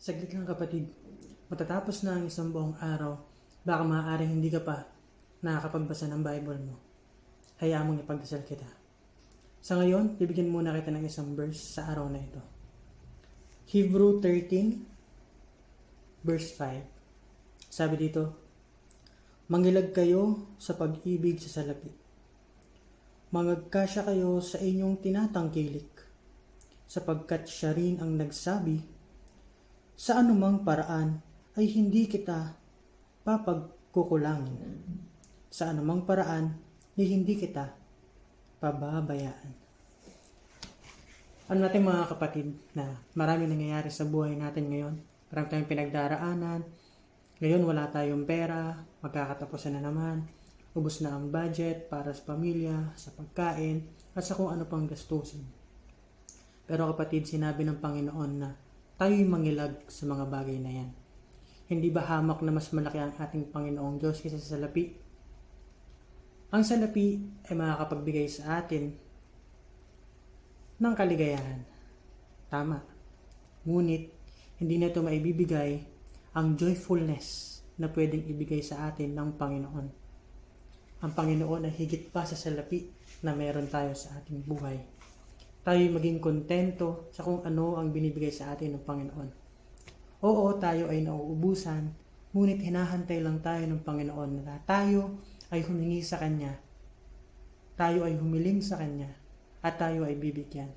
Saglit lang kapatid, matatapos na ang isang buong araw, baka maaaring hindi ka pa nakakapagbasa ng Bible mo. Hayaan mong ipagdasal kita. Sa ngayon, bibigyan muna kita ng isang verse sa araw na ito. Hebrew 13, verse 5. Sabi dito, "Mangilag kayo sa pag-ibig sa salapi. Mangagkasya kayo sa inyong tinatangkilik, sapagkat siya rin ang nagsabi, sa anumang paraan ay hindi kita papagkukulangin. Sa anumang paraan ay hindi kita pababayaan." Ano natin mga kapatid na marami nangyayari sa buhay natin ngayon. Marami tayong pinagdaraanan. Ngayon wala tayong pera, magkakatapusan na naman. Ubos na ang budget para sa pamilya, sa pagkain, at sa kung ano pang gastusin. Pero kapatid, sinabi ng Panginoon na tayo'y mangilag sa mga bagay na yan. Hindi ba hamak na mas malaki ang ating Panginoong Diyos kaysa sa salapi? Ang salapi ay makakapagbigay sa atin ng kaligayahan. Tama. Ngunit, hindi na ito maibibigay ang joyfulness na pwedeng ibigay sa atin ng Panginoon. Ang Panginoon ay higit pa sa salapi na meron tayo sa ating buhay. Tayo'y maging kontento sa kung ano ang binibigay sa atin ng Panginoon. Oo, tayo ay nauubusan, ngunit hinahantay lang tayo ng Panginoon na tayo ay humingi sa Kanya, tayo ay humiling sa Kanya, at tayo ay bibigyan.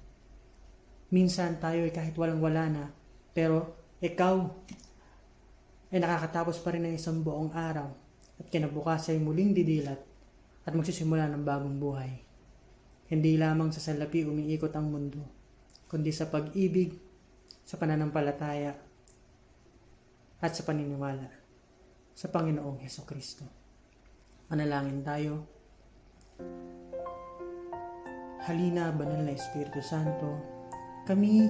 Minsan tayo ay kahit walang-wala na, pero ikaw ay nakakatapos pa rin ng isang buong araw at kinabukasan ay muling didilat at magsisimula ng bagong buhay. Hindi lamang sa salapi umiikot ang mundo, kundi sa pag-ibig, sa pananampalataya, at sa paniniwala sa Panginoong Hesukristo. Manalangin tayo. Halina, Banal na Espiritu Santo, kami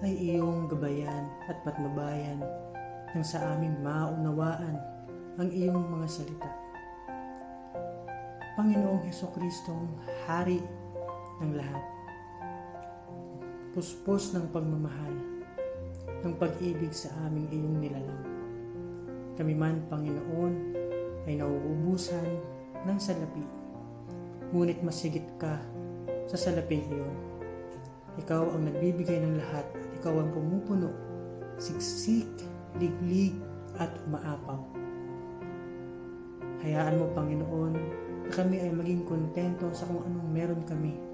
ay iyong gabayan at patnubayan nang sa aming maunawaan ang iyong mga salita. Panginoong Hesukristong Hari ng lahat, puspos ng pagmamahal, ng pag-ibig sa aming iyong nilalang. Kami man, Panginoon, ay nauubusan ng salapi, ngunit masigit ka sa salaping iyon. Ikaw ang nagbibigay ng lahat at ikaw ang pumupuno, siksik, liglig at umaapaw. Hayaan mo, Panginoon, na kami ay maging kontento sa kung anong meron kami.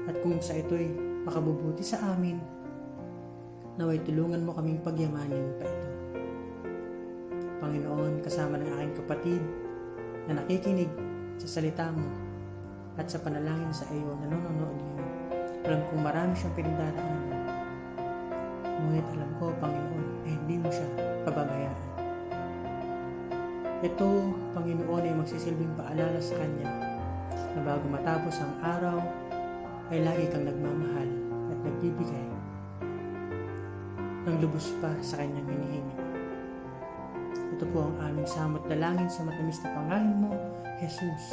At kung sa ito'y makabubuti sa amin, naway tulungan mo kaming pagyamanin pa ito. Panginoon, kasama ng aking kapatid na nakikinig sa salita mo at sa panalangin sa iyo na nanonood ngayon. Alam kong marami siyang pinagdaraanan. Ngunit alam ko, Panginoon, ay hindi mo siya pababayaan. Ito, Panginoon, ay magsisilbing paalala sa Kanya na bago matapos ang araw, ay lagi kang nagmamahal at nagbibigay ng lubos pa sa Kanyang hinihingi. Ito po ang aming samot dalangin sa matamis na pangalan mo, Jesus.